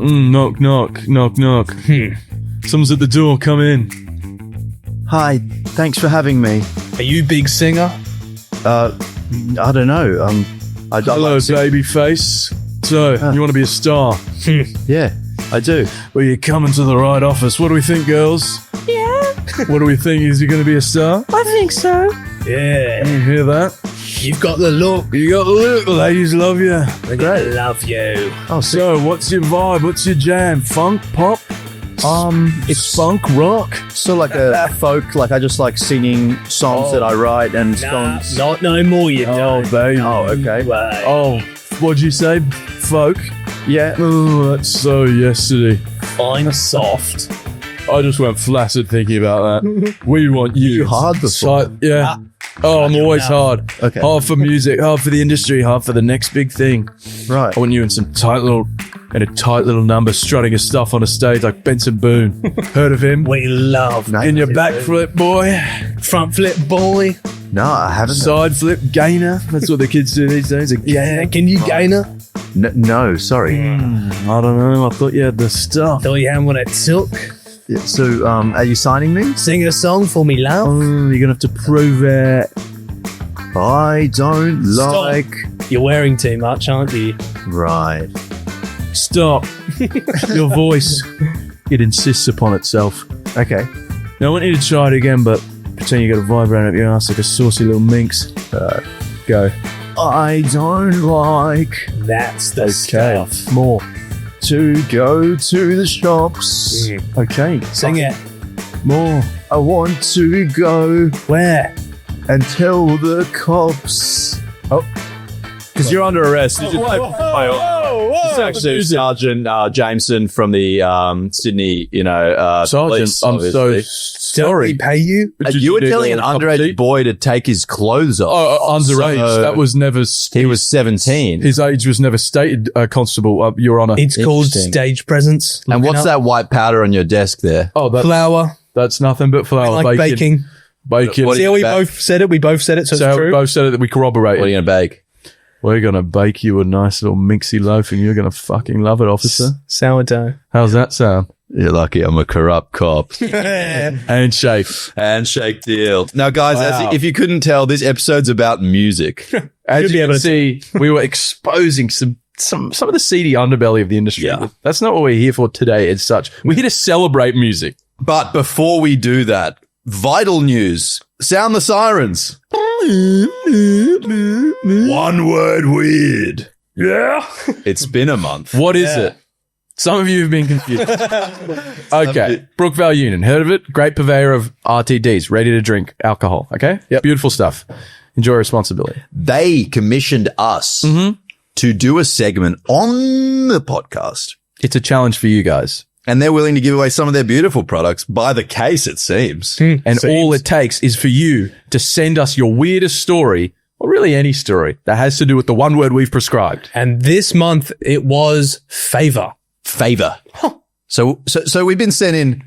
Knock, knock, knock, knock. Someone's at the door. Come in. Hi, thanks for having me. Are you big singer? I don't know. Hello, babyface. So, you want to be a star? Yeah, I do. Well, you're coming to the right office. What do we think, girls? Yeah, What do we think? Is he going to be a star? I think so. Yeah. You hear that? You've got the look. You got the look. Ladies love you. Great. Love you. Oh, So, what's your vibe? What's your jam? Funk, pop? It's funk, rock. so like a folk. Like I just like singing songs that I write and Nah, songs. not no more, you Oh, don't. baby. Oh, okay. Way. Oh, what'd you say? Folk? Yeah. Oh, that's so yesterday. Fine soft. I just went flaccid thinking about that. We want you. You hard before? Yeah. Oh, I'm always hard. Okay. Hard for music, hard for the industry, hard for the next big thing. Right. I want you in a tight little number, strutting your stuff on a stage like Benson Boone. Heard of him? We love No. In your backflip, boy. front flip boy. No, I haven't. Side flip, gainer. That's what the kids do these days. A gainer. Can you gainer? No, sorry. I don't know. I thought you had the stuff. Thought you had what it took. Yeah, so, are you signing me? Sing a song for me, love. Oh, you're going to have to prove it. I don't Stop. like. You're wearing too much, aren't you? Right. Stop. Your voice. It insists upon itself. Okay. Now, I want you to try it again, but pretend you got a vibrator up your ass like a saucy little minx. Go. I don't like That's the stuff. More. to go to the shops. Okay. Sing it. More. I want to go Where? and tell the cops. Because you're under arrest. It's actually Sergeant Jameson from the Sydney, Sergeant, police, I'm so obviously. sorry. Did we pay you? You were need telling an a cup of underage tea? boy to take his clothes off. Oh, underage. So That was never. he was 17. His age was never stated, Constable, Your Honour. It's called Interesting. stage presence. And Look it what's up. that white powder on your desk there? Oh, Flour. that's nothing but flour. Like baking. Bacon. What See how we Back. both said it? We both said it, so So it's we true. both said it that we corroborated. What are you going to bake? We're going to bake you a nice little minxy loaf and you're going to fucking love it, officer. Sourdough. How's that sound? You're lucky I'm a corrupt cop. Handshake. Handshake deal. Now, guys, if you couldn't tell, this episode's about music. As Should be you able can to- see, we were exposing some of the seedy underbelly of the industry. Yeah. That's not what we're here for today as such. We're here to celebrate music. But before we do that, vital news. Sound the sirens. One word weird. Yeah. It's been a month. What is it? Some of you have been confused. Okay. Brookvale Union. Heard of it? Great purveyor of RTDs, ready to drink alcohol. Okay? Yep. Beautiful stuff. Enjoy responsibly. They commissioned us to do a segment on the podcast. It's a challenge for you guys. And they're willing to give away some of their beautiful products by the case, it seems. And all it takes is for you to send us your weirdest story, or really any story that has to do with the one word we've prescribed. And this month it was favor. Favor. So we've been sent in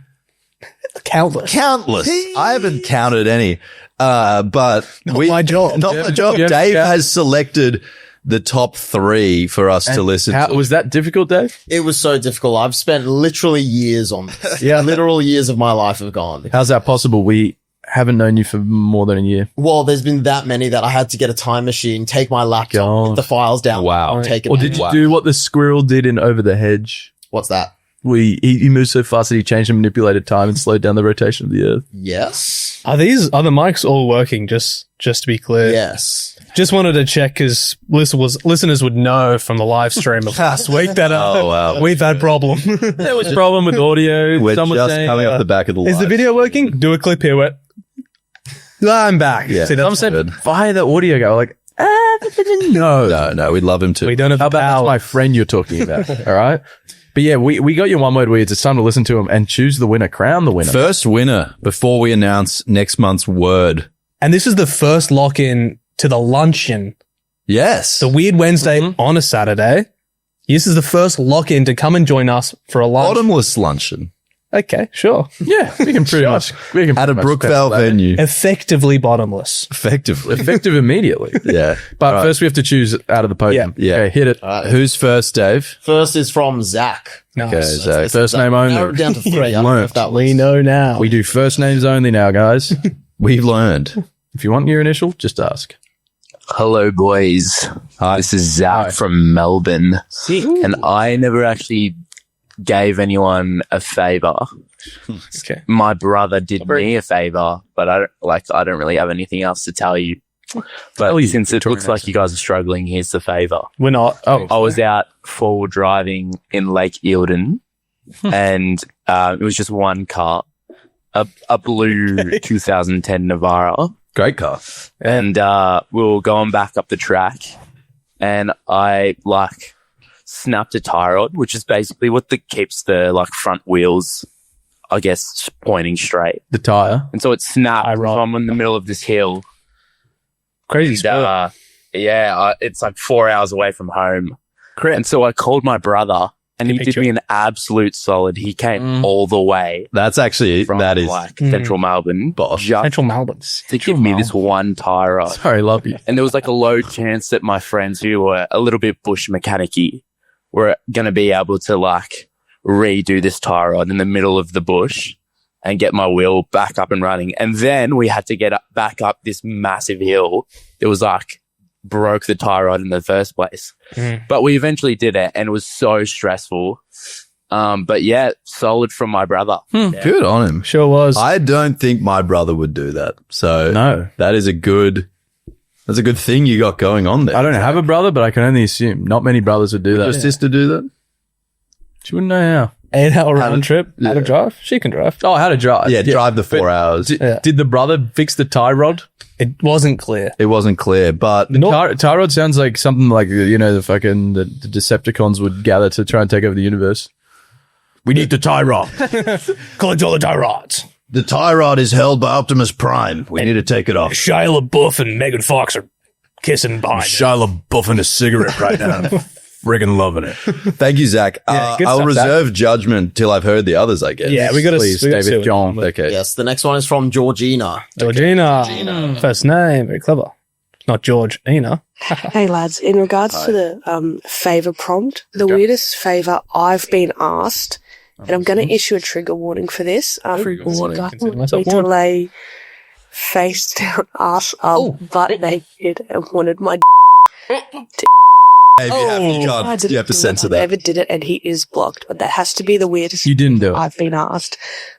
Countless. countless. I haven't counted any. But my job. Not my job. Yep. Dave Yep. has selected the top 3 for us to listen How, to. was that difficult, Dave? It was so difficult. I've spent literally years on this. Yeah, literal years of my life have gone. How's that possible? We haven't known you for more than a year. Well, there's been that many that I had to get a time machine, take my laptop, God. put the files down. Wow. Take it. Or did you Wow. do what the squirrel did in Over the Hedge? What's that? He moved so fast that he changed and manipulated time and slowed down the rotation of the earth. Yes. Are the mics all working? Just to be clear. Yes. Just wanted to check because listeners would know from the live stream of last week that Oh, wow. we've had problem. There was a problem with audio. We're Some were just saying, coming off the back of the Is the live. video working? Do a clip here. Where I'm back. Yeah. See, some that's said, good. fire the audio guy. We're like, no. No, we'd love him to. we don't have How about that's power. my friend you're talking about? All right. But yeah, we got your one word weirds. It's time to listen to them and choose the winner, crown the winner. First winner before we announce next month's word. And this is the first lock-in to the luncheon. Yes. The Weird Wednesday on a Saturday. This is the first lock-in to come and join us for a lunch. Bottomless luncheon. Okay, sure. Yeah, we can pretty much. We can At a pretty much Brookvale pencil that in. venue. Effectively bottomless. Effectively. Effective immediately. Yeah. But Right. first we have to choose out of the podium. Yeah. Okay, hit it. Who's first, Dave? First is from Zach. Nice. Okay, so First name only. Narrowed down to 3. I don't know if that We was. know now. We do first names only now, guys. we've learned. If you want your initial, just ask. Hello, boys. Hi. This is Zach Hi. from Melbourne, and I never actually gave anyone a favor. Okay. My brother did me a favor, but I don't really have anything else to tell you. But since it looks like you guys are struggling, here's the favor. We're not. Oh, I was out forward driving in Lake Eildon, and it was just one car, a blue 2010 Navara. Great car. And we were going back up the track, and I snapped a tie rod, which is basically what keeps the front wheels, I guess, pointing straight. the tire. And so it snapped. Tie So rod. I'm in the middle of this hill. Crazy And, sport. it's 4 hours away from home. And so I called my brother, and he did Picture. me an absolute solid. He came all the way That's actually, from that is central Melbourne, boss. just Central Melbourne. to give me this one tie rod. Sorry, love you. And there was a low chance that my friends who were a little bit bush mechanic-y were going to be able to redo this tie rod in the middle of the bush and get my wheel back up and running. And then we had to get back up this massive hill. It was broke the tie rod in the first place. But we eventually did it, and it was so stressful. But yeah, solid from my brother. Good on him. Sure was. I don't think my brother would do that. So No. that's a good thing you got going on there. I don't have a brother, but I can only assume not many brothers would do Does that. your sister do that? She wouldn't know how. 8-hour round trip. How to drive? She can drive. Oh, how to drive. Yeah, drive the 4 hours. Did the brother fix the tie rod? It wasn't clear. It wasn't clear, but Tie rod sounds like something like, the fucking the Decepticons would gather to try and take over the universe. We need the tie rod. Collect all the tie rods. the tie rod is held by Optimus Prime. We need to take it off. Shia LaBeouf and Megan Fox are kissing behind it. Shia LaBeouf a cigarette right now. Friggin' loving it. Thank you, Zach. good I'll stuff, reserve judgment till I've heard the others, I guess. Yeah, we got to Please, David John. Okay. Yes, the next one is from Georgina. Georgina. First name. Very clever. Not George Ina. Hey lads, in regards to the favour prompt, the weirdest favour I've been asked, and I'm going to issue a trigger warning for this. Trigger warning. I Consider want myself me to warned. lay face down, ass up, butt naked, and wanted my Hey, I didn't you have to do it. censor I that. never did it, and he is blocked. But that has to be the weirdest You didn't do it. I've been asked.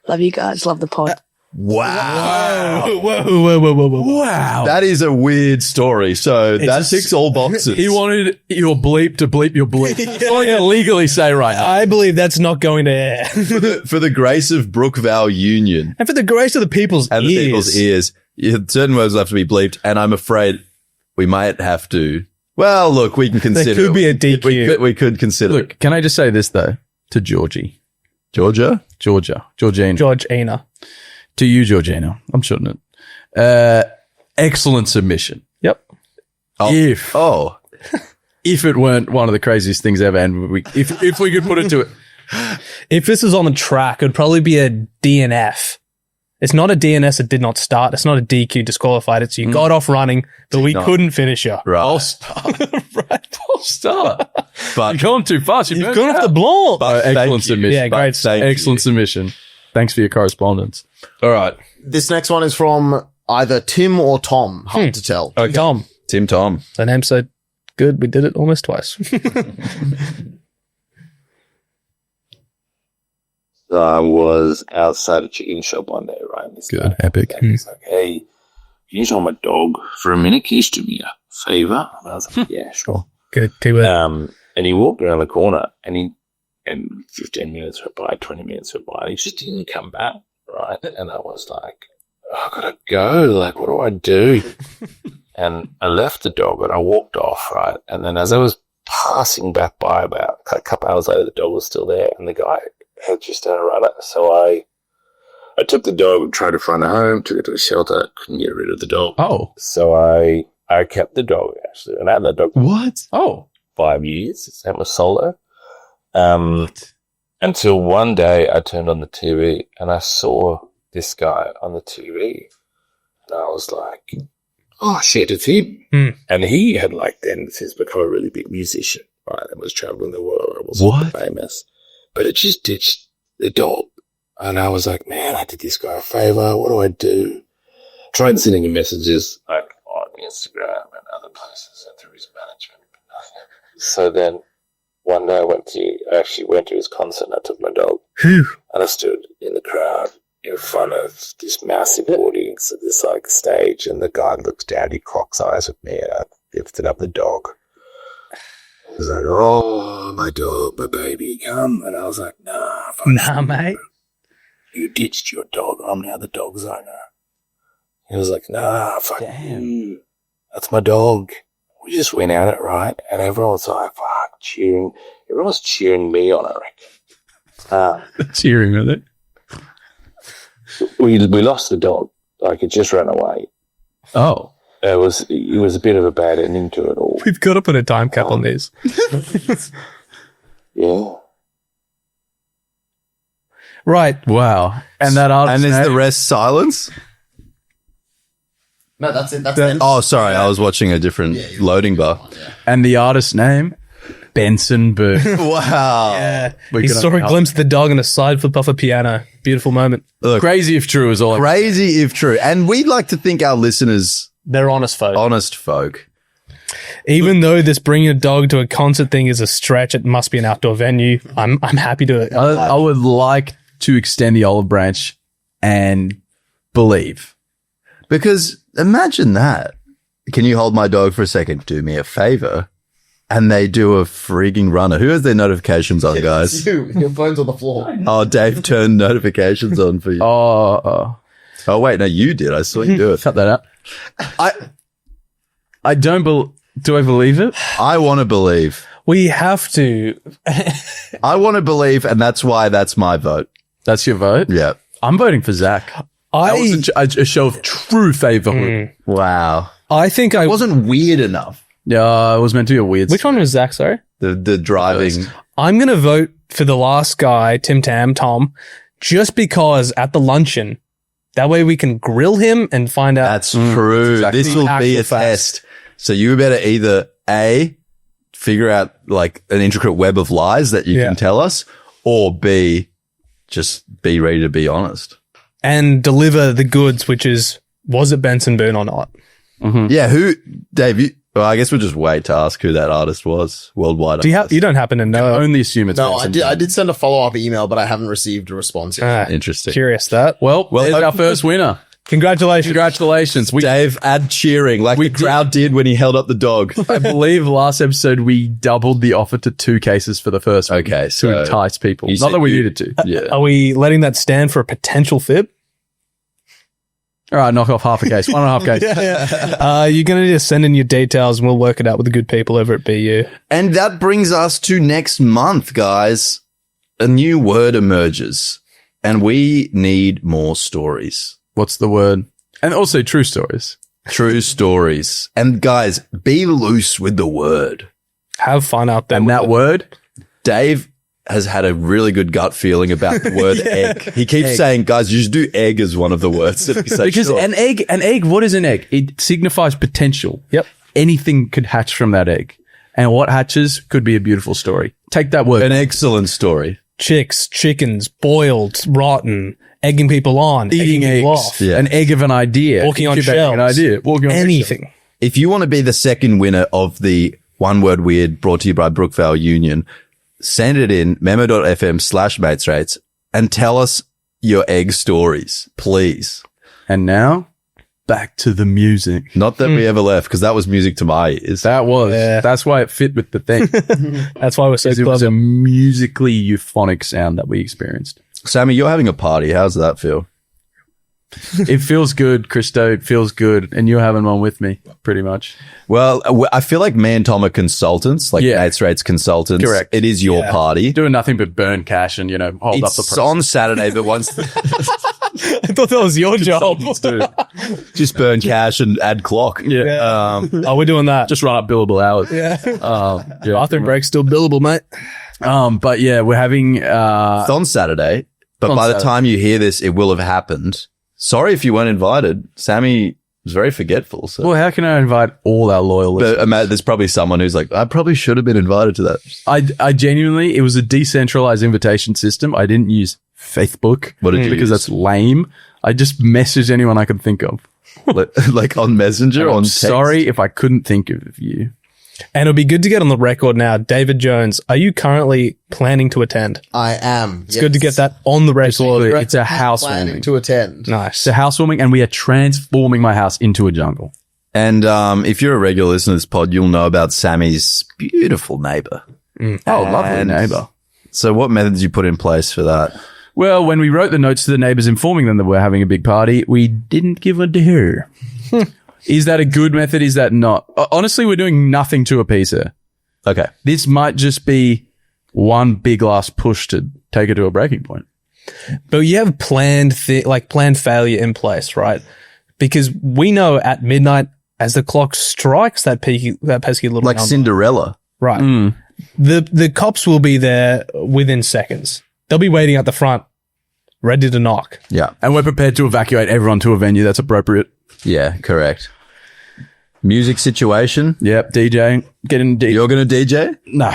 Love you guys. Love the pod. Wow. Wow. That is a weird story. So that ticks all boxes. He wanted your bleep to bleep your bleep. That's all you can legally say right now. I believe that's not going to air. for the grace of Brookvale Union And for the grace of the people's and ears. the people's ears, certain words will have to be bleeped. And I'm afraid we might have to. Well, look, we can consider. There could be a DQ. We could consider. Look, can I just say this, though, to Georgie? Georgina. George Ina. To you, Georgina. I'm shortening it. Excellent submission. Yep. If it weren't one of the craziest things ever, and if we could put it to it, If this is on the track, it would probably be a DNF. It's not a DNS, it did not start. It's not a DQ disqualified. It's you got off running, but we couldn't finish you. Right. I'll start. Right, I'll start. But You're going too fast. You've gone off the blanc. Excellent submission. Yeah, great. Excellent submission. Thanks for your correspondence. all right. This next one is from either Tim or Tom. Hard to tell. Tom. Tom. The name's so good, we did it almost twice. So I was outside a chicken shop one day, right? This Good. guy, Epic. he's like, hey, can you show my dog for a minute? Can you do me a favor? And I was like, yeah, sure. Good. Keyword. And he walked around the corner and 15 minutes went by, 20 minutes went by, and he just didn't come back, right? And I was like, oh, I gotta go. Like, what do I do? And I left the dog and I walked off, right? And then as I was passing back by about a couple hours later, the dog was still there and the guy had just done a runner. So I took the dog and tried to find a home, took it to a shelter, couldn't get rid of the dog. Oh. So I kept the dog, actually. And I had that dog What? Oh. 5 years. His name was Solo. Until one day I turned on the TV and I saw this guy on the TV. And I was like, oh shit, it's him. And he had like then since become a really big musician, right? And was traveling the world. Was famous. But it just ditched the dog. And I was like, man, I did this guy a favor. What do I do? Tried sending him messages like on Instagram and other places and through his management, but nothing. So then one day I actually went to his concert and I took my dog. And I stood in the crowd in front of this massive audience at this like stage, and the guy looks down, he clocks eyes with me, and I lifted up the dog. He was like, oh, my dog, my baby, come. And I was like, nah, mate. You ditched your dog. I'm now the dog's owner. He was like, nah, fuck you. That's my dog. We just went at it, right? And everyone's like, fuck, cheering. Everyone's cheering me on, I reckon. Cheering with it. We lost the dog. Like, it just ran away. Oh. It was a bit of a bad ending to it all. We've got to put a time cap on these. Yeah. Right. Wow. And that artist And is the name? rest silence? No, that's it. That's it. Oh, sorry. I was watching a different loading bar. And the artist name? Benson Boone. Wow. Yeah. We He could- saw a glimpse of the dog and a side flip off a piano. Beautiful moment. Look, Crazy if true is all. crazy if true. And we'd like to think our listeners They're honest folk. honest folk. Even though this bringing a dog to a concert thing is a stretch, it must be an outdoor venue. I'm happy to. I would like to extend the olive branch and believe. Because imagine that. Can you hold my dog for a second? Do me a favor. And they do a freaking runner. Who has their notifications on, guys? Your phone's on the floor. Oh, Dave turned notifications on for you. Oh, Wait, no, you did. I saw you do it. cut that out. I don't do I believe it? I want to believe. We have to. I want to believe, and that's why that's my vote. That's your vote? Yeah. I'm voting for Zach. That was a show of true favor. Wow. I think It wasn't weird enough. Yeah, it was meant to be a weird. Which one was Zach? Sorry. The driving. I'm going to vote for the last guy, Tom, just because at the luncheon, that way we can grill him and find out. That's true. exactly. This will be Actual a facts. test. So you better either A, figure out like an intricate web of lies that you Yeah. can tell us, or B, just be ready to be honest. and deliver the goods, which is, was it Benson Boone or not? Yeah. Dave, well, I guess we'll just wait to ask who that artist was worldwide. Do you don't happen to know? Only assume it's No, Benson. I did send a follow-up email, but I haven't received a response yet. Interesting. Curious that. Well, there's our first winner. Congratulations. Congratulations. Dave, add cheering like the crowd did when he held up the dog. I believe last episode we doubled the offer to 2 cases for the first one. Okay, to so entice people. you Not said that we you- needed to. Yeah. Are we letting that stand for a potential fib? All right, knock off half a case. 1.5 cases. You're going to just send in your details and we'll work it out with the good people over at BU. And that brings us to next month, guys. A new word emerges and we need more stories. What's the word? And also true stories. True stories. And guys, be loose with the word. Have fun out there. And with that it. word? Dave has had a really good gut feeling about the word egg. He keeps saying, guys, you should do egg as one of the words that we say. Because Sure. an egg, what is an egg? It signifies potential. Yep. Anything could hatch from that egg. And what hatches could be a beautiful story. Take that word. An excellent story. Chicks, chickens, boiled, rotten, egging people on, Eating egging people eggs. off. Yeah. An egg of an idea. Walking on Incubating shells. An idea. Walking on Anything. If you want to be the second winner of the One Word Weird brought to you by Brookvale Union, send it in memo.fm/matesrates and tell us your egg stories, please. And now, back to the music. Not that we ever left, because that was music to my ears. That was. Yeah. That's why it fit with the thing. That's why we're so It was clever. a musically euphonic sound that we experienced. Sammy, you're having a party. How's that feel? It feels good, Christo. It feels good. And you're having one with me, pretty much. Well, I feel like me and Tom are consultants, like Yeah. Mates Rates consultants. Correct. It is your party. Doing nothing but burn cash and, hold up the It's price. on Saturday, but once thought that was your job. Just burn cash and add clock. Yeah. Oh, we're doing that. Just run up billable hours. Yeah. Yeah. Bathroom break's still billable, mate. But yeah, we're having, It's on Saturday, but On by the Saturday. time you hear this, it will have happened. Sorry if you weren't invited. Sammy was very forgetful. So. well, how can I invite all our loyal listeners? But there's probably someone who's like, I probably should have been invited to that. I genuinely, it was a decentralized invitation system. I didn't use Facebook. What did you because use? that's lame. I just messaged anyone I could think of. like on Messenger, I'm on text? sorry if I couldn't think of you. And it'll be good to get on the record now. David Jones, are you currently planning to attend? I am. It's good to get that on the record. It's a housewarming. Planning to attend. Nice. It's a housewarming, and we are transforming my house into a jungle. And if you're a regular listener to this pod, you'll know about Sammy's beautiful neighbor. Oh, lovely neighbor. So what methods you put in place for that? Well, when we wrote the notes to the neighbors informing them that we're having a big party, we didn't give it to her. Is that a good method? Is that not? Honestly, we're doing nothing to appease her. Okay. This might just be one big last push to take her to a breaking point. But you have planned failure in place, right? Because we know at midnight, as the clock strikes that pesky little Like number, Cinderella. right? The cops will be there within seconds. They'll be waiting at the front, ready to knock. Yeah. And we're prepared to evacuate everyone to a venue that's appropriate. Yeah, correct. Music situation. Yep, DJing. Getting DJ. You're going to DJ? No.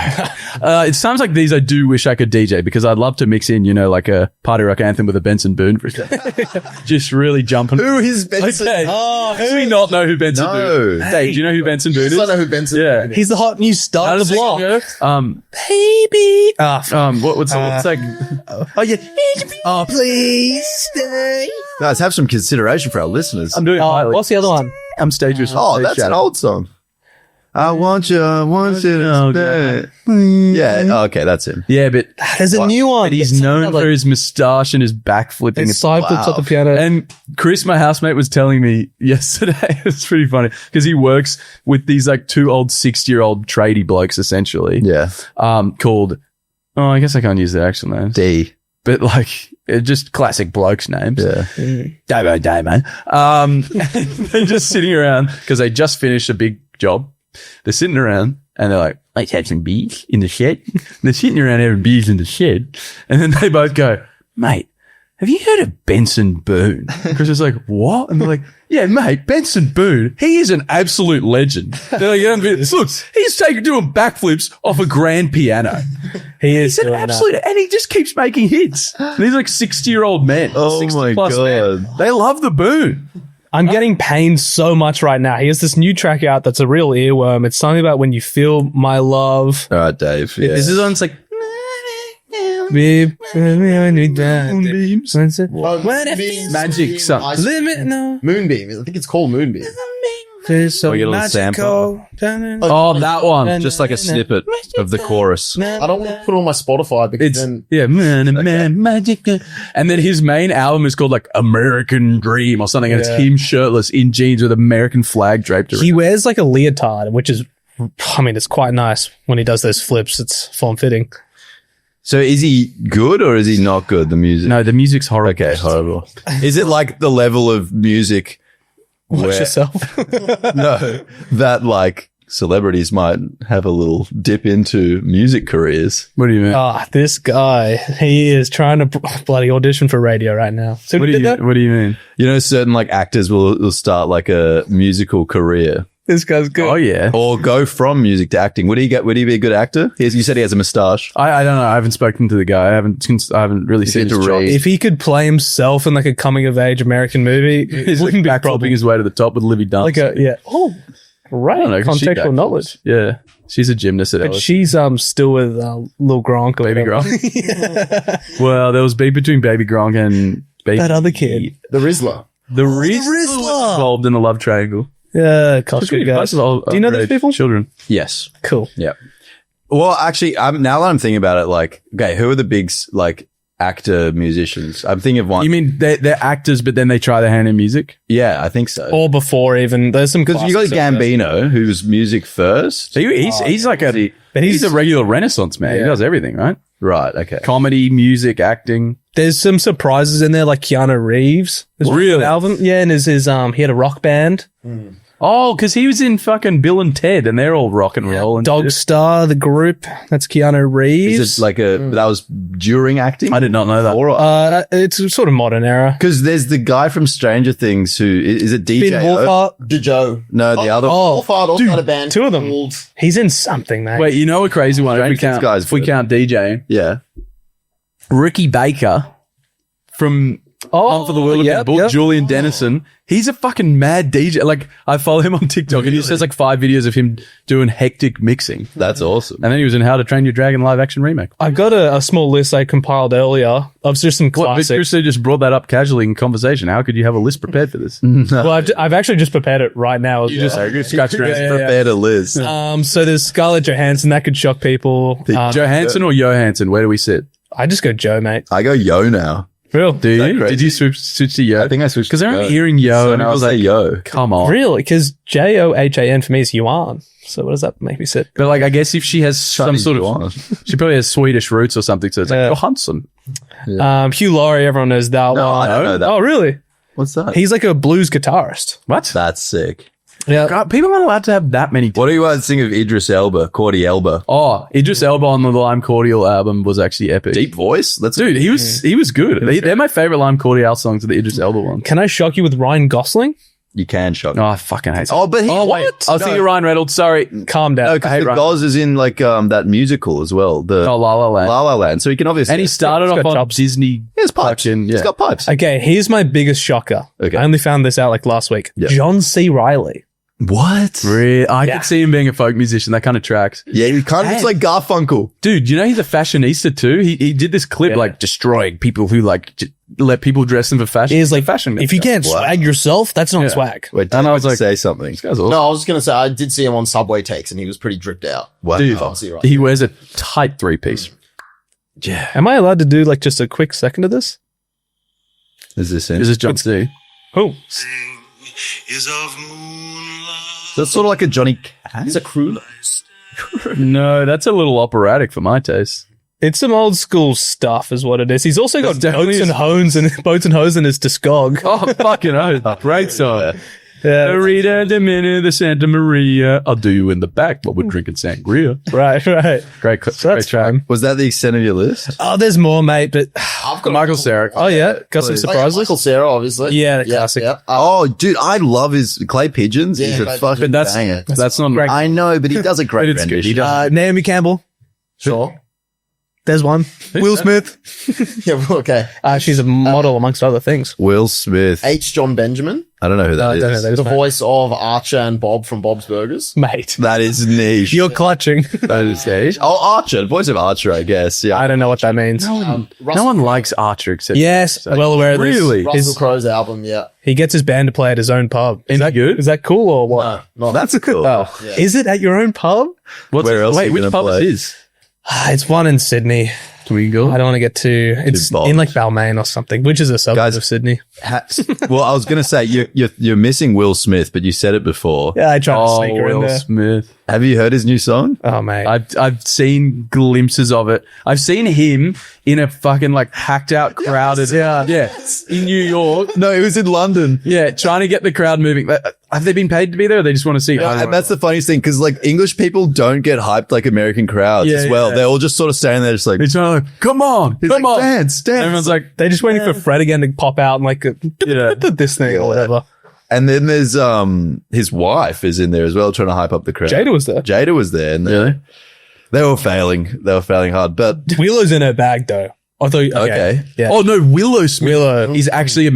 It sounds like these I do wish I could DJ because I'd love to mix in, like a party rock anthem with a Benson Boone for a second. Just really jumping. Who is Benson? Okay. Do we not know who Benson Boone is? Dave, do you know who Benson Boone is? I know who Benson Yeah. Boone is. He's the hot new star Out of of the block. Baby. What's like? Oh yeah. Oh, please stay. Guys, have some consideration for our listeners. I'm doing highly. What's the other one? I'm stage Oh, that's an old song. I want you to stay. Yeah, okay, that's him. Yeah, but There's a new one. but he's known for his moustache and his back flipping. It's side flips at the piano. And Chris, my housemate, was telling me yesterday, it's pretty funny because he works with these like two old 60-year-old tradie blokes essentially. Yeah. Called, I guess I can't use their actual names, D. but like just classic blokes names. Yeah. Damo. They're just sitting around because they just finished a big job. They're sitting around and they're like, let's have some beers in the shed. And they're sitting around having beers in the shed. And then they both go, mate, have you heard of Benson Boone? Chris is like, what? And they're like, yeah, mate, Benson Boone, he is an absolute legend. They're like, look, he's doing backflips off a grand piano. He is He's an doing absolute, and he just keeps making hits. And these like 60-year-old men. Oh 60 my plus God. men. They love the Boone. I'm getting pained so much right now. He has this new track out that's a real earworm. It's something about when you feel my love. All right, Dave. Yeah. This is on, it's like, Babe, moonbeams. Moonbeam, Magic something. Ice- Limit, no. Moonbeam. I think it's called Moonbeam. So We get a little sample. Oh, that one. Just like a snippet of the chorus. I don't want to put it on my Spotify because It's, then yeah, man, magic. And then his main album is called like American Dream or something. And it's him shirtless in jeans with American flag draped around. He wears like a leotard, which is, it's quite nice when he does those flips. It's form fitting. So is he good or is he not good, the music? No, the music's horrible. Okay, horrible. Is it like the level of music Watch yourself. no, that like celebrities might have a little dip into music careers? What do you mean? This guy, he is trying to bloody audition for radio right now. So What do you mean? You know, certain like actors will start like a musical career This guy's good. Oh, yeah. or go from music to acting. Would he be a good actor? You said he has a moustache. I don't know. I haven't spoken to the guy. I haven't really seen get his to job. read. If he could play himself in like a coming of age American movie, He's it like wouldn't be a backflipping problem. his way to the top with Livy Dunn. Like oh, right. I don't know, 'cause she Contextual backflips. knowledge. Yeah. She's a gymnast at But LSU. she's still with Lil Gronk or Baby whatever. Gronk. Well, there was beef between Baby Gronk and That other kid. the Rizzler. The Rizzler involved in the love triangle. Yeah, gosh, good guys. Do you know these people? Children. Yes. Cool. Yeah. Well, actually, now that I'm thinking about it, like, okay, who are the big like actor musicians? I'm thinking of one. You mean they're actors, but then they try their hand in music? Yeah, I think so. Or before even. There's some Because you got classics out there. Gambino, who's music first. So he's like But he's a regular Renaissance man. He does everything, right? Right. Okay. Comedy, music, acting. There's some surprises in there, like Keanu Reeves. Really? Album, yeah, and his he had a rock band. Oh, because he was in fucking Bill and Ted, and they're all rock and roll. And Dog shit. Star, the group. That's Keanu Reeves. Is it like that was during acting? I did not know that. It's sort of modern era. Because there's the guy from Stranger Things who is it DJ? Finn Wolfhard. Joe. No, the other. Wolfhard also had a band. two of them. called- He's in something, mate. Wait, you know a crazy one? If we Stranger Things count, guy's if we good. count DJing, Yeah. Ricky Baker from On for the World of Book, Julian Dennison. He's a fucking mad DJ. Like, I follow him on TikTok, and he just has like 5 videos of him doing hectic mixing. That's awesome. And then he was in How to Train Your Dragon live action remake. I've got a small list I compiled earlier of just some What, Vic classics. Russo just brought that up casually in conversation. How could you have a list prepared for this? Well, I've actually just prepared it right now. You just scratched your Yeah, hands. yeah. Prepared a list. So there's Scarlett Johansson. That could shock people. Johansson or Johansson? Where do we sit? I just go Joe, mate. I go yo now. Real? Do you? that crazy? Did you switch to Yo? I think I switched Because I to remember Yo. hearing Yo, and I People was say like, yo. come on. Really? Because Johan for me is Yuan. So what does that make me sit? But like, I guess if she has some Chinese sort of, Yuan. she probably has Swedish roots or something. So it's like Yeah. Johansson. Hugh Laurie, everyone knows that No, one. I don't know that. Oh, really? What's that? He's like a blues guitarist. What? That's sick. Yeah. God, people aren't allowed to have that many. What do you want to think of Idris Elba, Cordy Elba? Oh, Idris Elba on the Lime Cordial album was actually epic. Deep voice? Let's Dude, he was good. They're my favorite Lime Cordial songs, are the Idris Elba one. Can I shock you with Ryan Gosling? You can shock. Oh, I fucking hate. Oh, but he, Oh wait, what? I was thinking Ryan Reynolds. Sorry. Calm down. No, I because hate the Ryan. Goz is in like that musical as well. The Oh, La La Land. La La Land. So he can obviously. And he started He's off got on chops. Disney. He has pipes. fucking- He's got pipes. Okay, here's my biggest shocker. Okay. I only found this out like last week. Yeah. John C. Reilly. What? Really? I Yeah. could see him being a folk musician. That kind of tracks. Yeah, he kind of looks like Garfunkel. Dude, you know he's a fashionista too? He did this clip like destroying people who like let people dress them for fashion. Is like fashion. If you can't swag yourself, that's not Yeah. swag. Wait, And I was like, like- say something. This guy's awesome. No, I was going to say, I did see him on Subway Takes and he was pretty dripped out. Wow. Dude, Obviously, right. he wears a tight 3-piece. Yeah. Am I allowed to do like just a quick second of this? Is this in? Is this John C? Oh, That's sort of like a Johnny Cash. It's a crew. No, that's a little operatic for my taste. it's some old school stuff, is what it is. He's also got That's definitely boats and hose in his Discog. Oh, fucking oath. Great song. Yeah, The Rita, the Minnie, the Santa Maria. I'll do you in the back, but we're drinking sangria. right. Great, So great that's track. fun. Was that the extent of your list? Oh, there's more, mate. But I've got Michael Sarah. oh yeah, got some surprises. Michael Cera, obviously. Yeah, the classic. Yeah. Oh, dude, I love his Clay Pigeons. Yeah, He's a Clay fucking But that's banger. that's not Great. I know, but he does a great But it's good. He rendition. does. Naomi Campbell. Sure. There's one. Will Smith. Yeah, well, okay. She's a model amongst other things. Will Smith. H. John Benjamin, I don't know who that I is. don't know those, the mate. voice of Archer and Bob from Bob's Burgers. Mate. That is niche. You're clutching. That is stage. Oh, Archer. Voice of Archer, I guess. Yeah. I don't know what that means. No one likes Archer except Yes, well aware of this. Really? Russell His- Crowe's album, yeah. he gets his band to play at his own pub. Is that good? Is that cool or what? No, That's cool. Oh, Yeah. is it at your own pub? What's Where else are Wait, you which gonna pub play? is his? It's one in Sydney. Can we go? I don't want to get too. It's bold. in like Balmain or something, which is a suburb Guys- of Sydney. Well, I was going to say you're missing Will Smith, but you said it before. Yeah, I tried to Oh, sneak her in Will there. Smith. Have you heard his new song? Oh mate, I've seen glimpses of it. I've seen him in a fucking like hacked out, crowded, yeah, in New York. No, it was in London. Yeah, trying to get the crowd moving. Have they been paid to be there? Or they just want to see. And that's the funniest thing because like English people don't get hyped like American crowds Yeah, as well. yeah. They're all just sort of standing there, just like, He's trying to like, come on, he's come like, on, dance. Everyone's like, they're just waiting for Fred again to pop out and like this thing or whatever. And then there's his wife is in there as well, trying to hype up the crowd. Jada was there. Jada was there, and really? they were failing. They were failing hard, but Willow's in her bag though. I thought Okay. yeah. Oh no, Willow Smith Willow. is actually a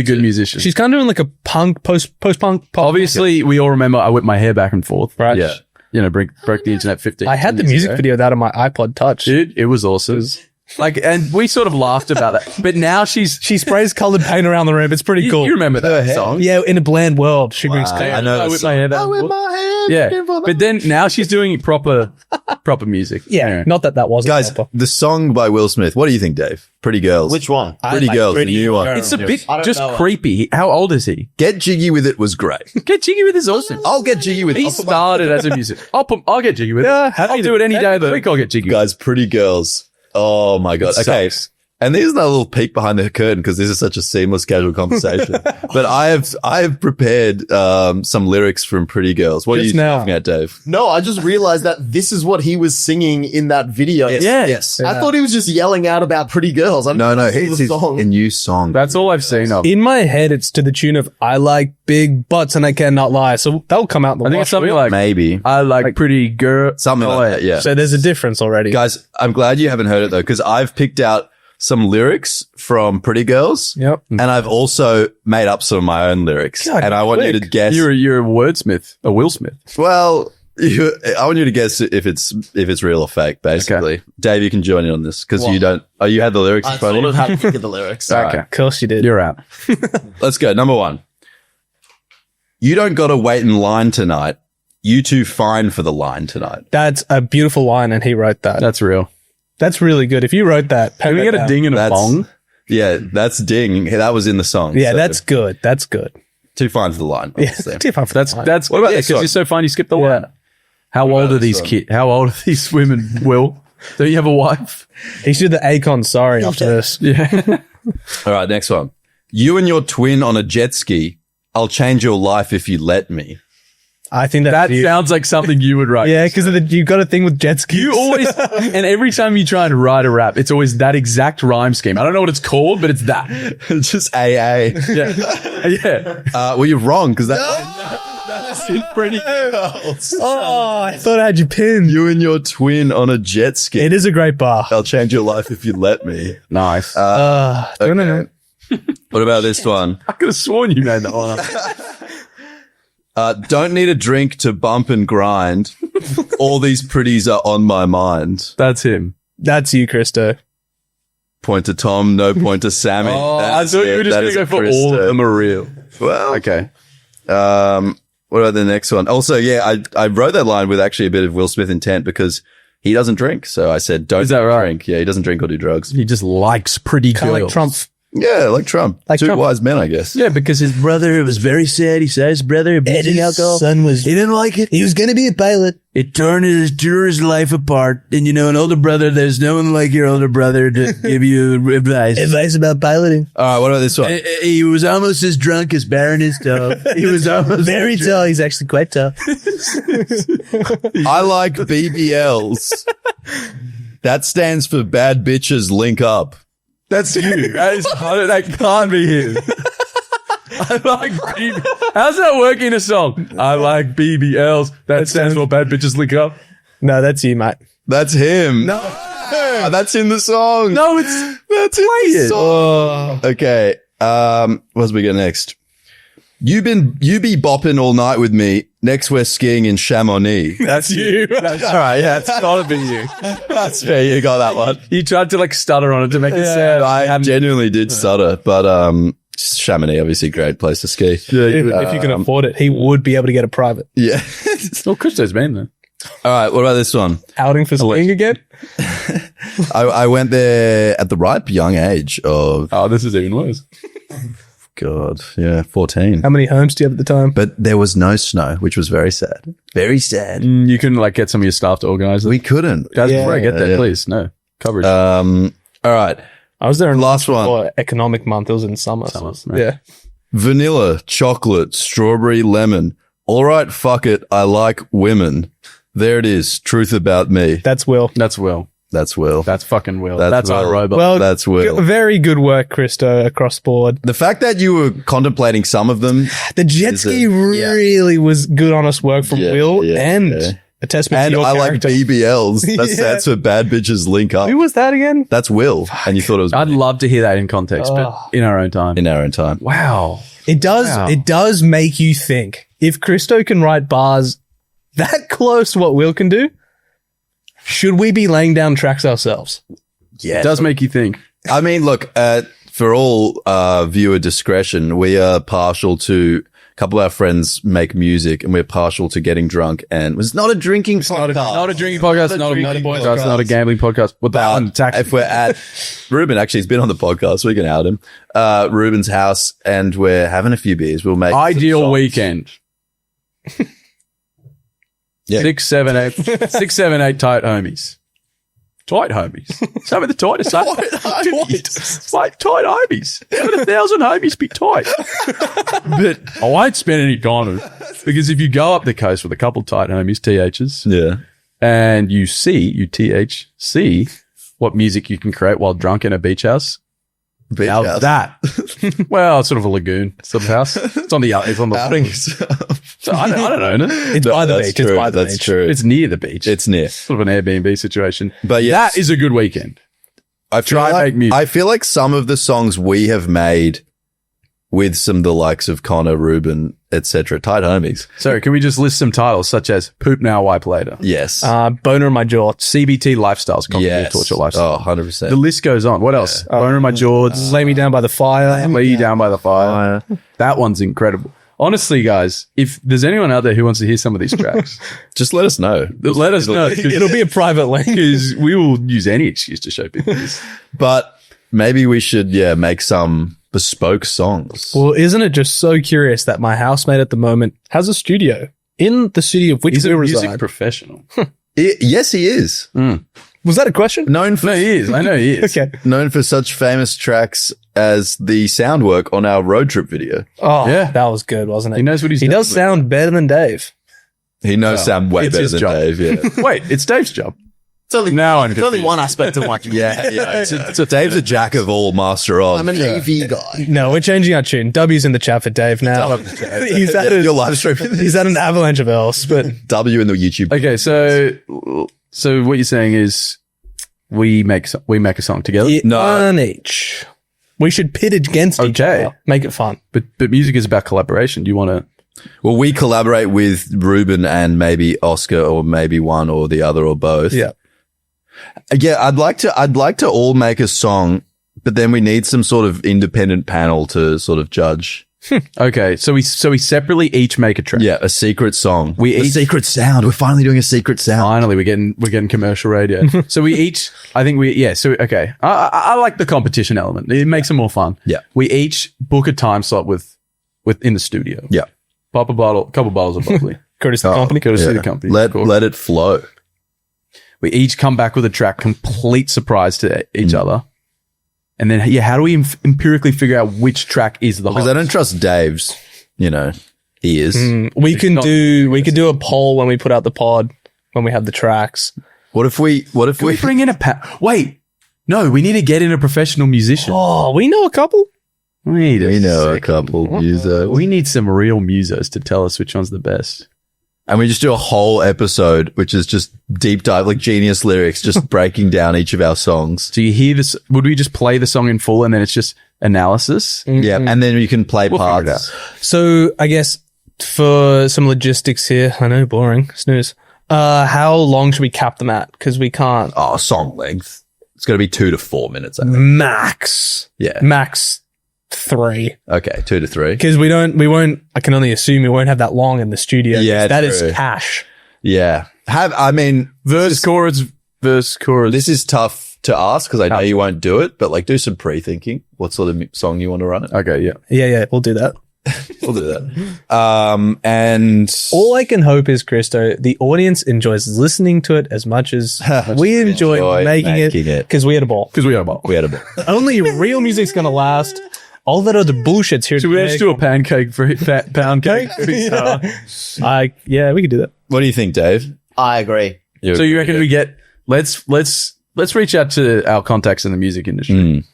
good musician. She's kind of doing like a punk post punk pop. Obviously, we all remember I whipped my hair back and forth. Right. yeah. You know, broke the internet 15. I had the years music ago. video of that on my iPod Touch. Dude, it was awesome. Like, and we sort of laughed about that. But now She sprays colored paint around the room. It's pretty cool. You remember that song? Yeah, in a bland world, she brings Wow. color. I know I the whipped my hair back. Yeah, but then now she's doing proper music. Yeah, not that wasn't Guys, proper. the song by Will Smith. What do you think, Dave? Pretty Girls. Which one? Pretty Girls, the new one. It's a bit I don't just know. creepy. How old is he? Get Jiggy with It was great. Get jiggy with his awesome. I'll get jiggy with He it. started as a music. I'll get jiggy with it. Yeah, I'll do it any day of the week. I'll get jiggy. Guys, Pretty Girls. Oh my God. It Okay. sucks. And here's another little peek behind the curtain because this is such a seamless, casual conversation. But I have prepared some lyrics from Pretty Girls. What Just are you now. laughing at, Dave? No, I just realized that this is what he was singing in that video. Yes. I thought he was just yelling out about pretty girls. No, it's the song. a new song. That's all I've seen of. In my head, it's to the tune of "I like big butts and I cannot lie." So that'll come out in the I think wash, it's something will. like, Maybe. I like pretty girl. Something like that, yeah. So there's a difference already. Guys, I'm glad you haven't heard it though, because I've picked out some lyrics from Pretty Girls. Yep. And I've also made up some of my own lyrics. God, and I want you to quick. guess. You're a wordsmith, a Will Smith. Well, I want you to guess if it's real or fake, basically. Okay. Dave, you can join in on this because What? you don't. Oh, you had the lyrics in I front sort of of you? had to think of the lyrics. Okay. Of course you did. You're out. Let's go. Number 1. You don't got to wait in line tonight. You too fine for the line tonight. That's a beautiful line, and he wrote that. That's real. That's really good. If you wrote that, Can we get a ding and a That's- bong? Yeah, that's ding. That was in the song. Yeah, so that's good. That's good. too fine for the line. Yeah, Obviously. too far for That's the line. what about this because one? you're so fine you skip the Yeah. line. How old are these this one? kids? How old are these women? Will, don't you have a wife? He should do the Akon sorry after this. Yeah. All right, next one. You and your twin on a jet ski. I'll change your life if you let me. I think That you. sounds like something you would write. Yeah, because you got a thing with jet skis. You always, and every time you try and write a rap, it's always that exact rhyme scheme. I don't know what it's called, but it's that. Just AA. Yeah. Yeah. Well, you're wrong because that. That's it, pretty. Oh, I thought I had you pinned. You and your twin on a jet ski. It is a great bar. I'll change your life if you let me. Nice. Okay. What about this one? I could have sworn you made that one up. Don't need a drink to bump and grind. All these pretties are on my mind. That's him. That's you, Christo. Point to Tom, no point to Sammy. Oh, That's I thought you were it. just That going is to a go for Christo. all of them are real. Well, Okay. what about the next one? Also, yeah, I wrote that line with actually a bit of Will Smith intent because he doesn't drink. So I said, don't Is that right? drink. Yeah, he doesn't drink or do drugs. He just likes pretty Kind girls. of like Trump. Yeah, like Trump. Like Two Trump. wise men, I guess. Yeah, because his brother was very sad. He said his brother abusing alcohol. son was. He didn't like it. He was going to be a pilot. It tore his life apart. And you know, an older brother, there's no one like your older brother to give you advice. Advice about piloting. All right, what about this one? He was almost as drunk as Baron is tough. He was almost Very tall. He's actually quite tall. I like BBLs. That stands for bad bitches link up. That's you. That can't be him. I like BB. How's that work in a song? I like BBLs. That stands for bad bitches link up. No, that's you, mate. That's him. No. That's in the song. No, it's That's in the song. Okay. What's we got next? You be bopping all night with me. Next we're skiing in Chamonix. that's you. That's all right. Yeah, it's gotta be you. That's fair. You got that one. You tried to like stutter on it to make it sound. I genuinely did stutter, but Chamonix, obviously, great place to ski. If you can afford it, he would be able to get a private Yeah. Oh, Christo's been there. All right. What about this one? outing for skiing again. I went there at the ripe young age of Oh, this is even worse. God, yeah, 14. How many homes do you have at the time? But there was no snow, which was very sad. Very sad. You couldn't like get some of your staff to organize it. We couldn't. Guys, Yeah. before I get there, Yeah. please, no coverage. All right. I was there in Last one. for economic month. It was in summer. Summer, so- right. Yeah. Vanilla, chocolate, strawberry, lemon. All right, fuck it. I like women. There it is. Truth about me. That's Will. That's Will. That's Will. That's fucking Will. That's That's our Will. robot. Well, That's Will. Very good work, Christo, across board. The fact that you were contemplating some of them The jet Is ski it- really was good, honest work from Yeah, Will yeah, and yeah. a testament and to your I character. like BBLs. That Yeah. stands for bad bitches link up. Who was that again? That's Will. And you thought it was I'd love to hear that in context, but Oh. in our own time. in our own time. Wow. It does. Wow. It does make you think. If Christo can write bars that close to what Will can do, should we be laying down tracks ourselves? Yeah. It does make you think. I mean, look, for all viewer discretion, we are partial to a couple of our friends make music and we're partial to getting drunk. And it's not a drinking podcast. Not a drinking podcast, not a podcast, not a gambling podcast. But that one, tax. If we're at Ruben, actually, he's been on the podcast. We can out him. Ruben's house and we're having a few beers. We'll make some Ideal songs. weekend. Yeah. 6, 7, 8 tight homies. Tight homies. Some of the tightest homies. Like tight homies. Some of 1,000 homies be tight. But I won't spend any time because if you go up the coast with a couple tight homies, THs, Yeah. and you THC what music you can create while drunk in a beach house. Beach Now house. that, well, it's sort of a lagoon sort of house. It's on the so I don't own it. It's by the That's beach. true. It's by the That's beach. true. It's near the beach. It's near. sort of an Airbnb situation. But yes, that is a good weekend. I feel try and make music. I feel like some of the songs we have made with some of the likes of Connor, Ruben, etc. Tight homies. So can we just list some titles such as Poop Now, Wipe Later, Yes. Boner in my jaw. CBT Lifestyles, Cognitive yes. Torture Lifestyle. Oh, 100%. The list goes on. What else? Boner in My Jaws, Lay me down by the fire. Lay You Down by the Fire. That one's incredible. Honestly, guys, if there's anyone out there who wants to hear some of these tracks, Just let us know. let us know. It'll be a private link. Because we will use any excuse to show people this. But maybe we should, make some bespoke songs. Well, isn't it just so curious that my housemate at the moment has a studio in the city of which He's we a music reside? professional. Yes, he is. Was that a question? Known for No, he is. I know he is. Okay. known for such famous tracks as the sound work on our road trip video. Oh, Yeah. that was good, wasn't it? He knows what he's He doing. does sound better than Dave. He knows sound way it's better his than job. Dave. Yeah. Wait, it's Dave's job. It's only, Now I'm it's only confused. one aspect of my yeah. So Dave's a jack of all, master of. I'm an AV guy. No, we're changing our tune. W's in the chat for Dave now. he's had Your live stream. he's had an avalanche of else, but W in the YouTube. Okay, so what you're saying is we make a song together, No. on each. We should pit against each Okay. other. Make it fun. but music is about collaboration. Do you want to? Well, we collaborate with Ruben and maybe Oscar or maybe one or the other or both. Yeah. Yeah, I'd like to all make a song, but then we need some sort of independent panel to sort of judge. Okay, so we separately each make a track. Yeah, a secret song. We a each- secret sound. We're finally doing a secret sound. Finally, we're getting commercial radio. So we each, I think okay. I like the competition element. It makes it more fun. Yeah. We each book a time slot with in the studio. Yeah. Pop a couple bottles of bubbly. Courtesy of the company. Courtesy of Yeah. the company. Let it flow. We each come back with a track, complete surprise to each other. And then, how do we empirically figure out which track is the Because I hottest? don't trust Dave's, ears. We It's can not- do a poll when we put out the pod when we have the tracks. What if we Can we bring in wait, no, we need to get in a professional musician. Oh, we know a couple. Wait a we know a second. couple musos. We need some real musos to tell us which one's the best. And we just do a whole episode, which is just deep dive, like Genius Lyrics, just breaking down each of our songs. Do you hear this? Would we just play the song in full and then it's just analysis? Yeah. And then you can play We'll figure it parts. So I guess for some logistics here, I know, boring, snooze. How long should we cap them at? Because we can't Oh, song length. It's going to be 2 to 4 minutes, I think. max Yeah. 3. Okay. 2 to 3. Because we won't, I can only assume we won't have that long in the studio. Yeah, That is true. cash. Yeah. Verse, chorus. This is tough to ask because I know you won't do it, but like do some pre-thinking. What sort of song you want to run it? Okay, yeah. Yeah, we'll do that. We'll do that. And All I can hope is, Christo, the audience enjoys listening to it as much as we enjoy making it because we had a ball. Because we are about. we had a bit. Only real music's going to last. All that other bullshit's here So we just do a pancake for pound cake. yeah, we could do that. What do you think, Dave? I agree. So you reckon we get? Let's reach out to our contacts in the music industry.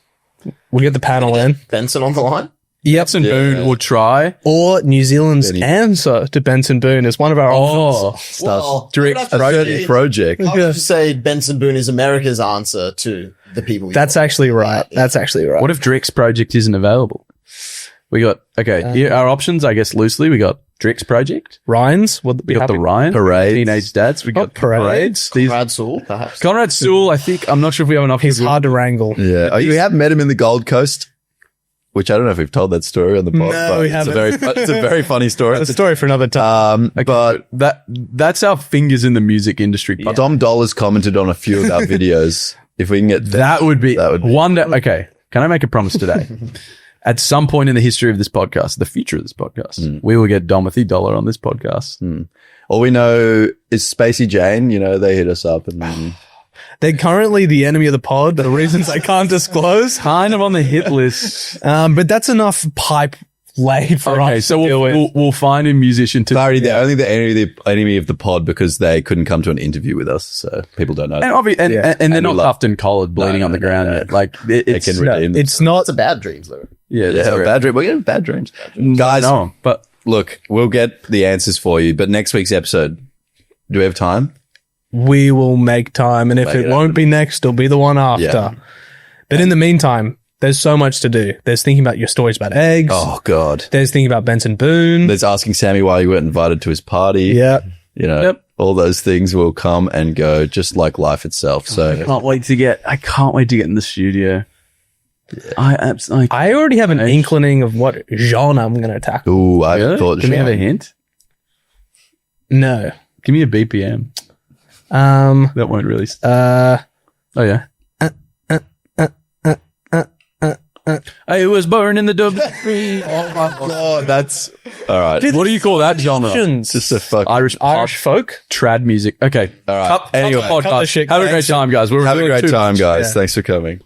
We'll get the panel in. Benson on the line. Yep. Benson Boone will try. Or New Zealand's answer to Benson Boone is one of our options. Well, direct I would have to say- Project. I would have to say Benson Boone is America's answer to the people. we That's want. actually right. That's actually right. What if Drick's project isn't available? We got here our options, I guess loosely. We got Drick's project. Ryan's? Would We got the Ryan Parades. Teenage Dads. We got Parades. These Brad Sewell, perhaps. Conrad Sewell. I think I'm not sure if we have enough. He's hard to wrangle. Yeah. Oh, you have met him in the Gold Coast, which I don't know if we've told that story on the pod. No, but we it's haven't. it's a very funny story. That's a story for another time. But That's our fingers in the music industry. Dom Dollars commented on a few of our videos. If we can get That would be That would be- one day. Okay, can I make a promise today? At some point in the history of this podcast, the future of this podcast, we will get Domothy Dollar on this podcast. all we know is Spacey Jane. They hit us up and They're currently the enemy of the pod for reasons I can't disclose. Kind of on the hit list. But that's enough pipe laid for Okay, us so to deal with. we'll find a musician to. Barry, they're only the enemy of the pod because they couldn't come to an interview with us, so people don't know. And they're not love- cuffed and collared, bleeding on the ground yet. Like it's can redeem It's not. It's a bad dreams, though. yeah, bad dream. We're getting bad dreams, guys. No, but Look, we'll get the answers for you, but next week's episode, do we have time? We will make time, and if Make it it won't be next, it'll be the one after. Yeah. But in the meantime, there's so much to do. There's thinking about your stories about eggs. Oh God, There's thinking about Benson Boone. there's asking Sammy why you weren't invited to his party. Yeah. You know, Yep. all those things will come and go, just like life itself. So I can't wait to get in the studio. I absolutely. I already have an inkling of what genre I'm going to tackle. ooh, I thought. Can we have a hint? No. Give me a BPM. That won't really. Oh yeah. I was born in the Dublin. Oh my God, that's all right. What do you call that genre? Just a fuck. Irish folk? trad music. Okay. All right. Anyway, cut the shit, have a great guys. time, guys. Have a great time, guys. Thanks for coming.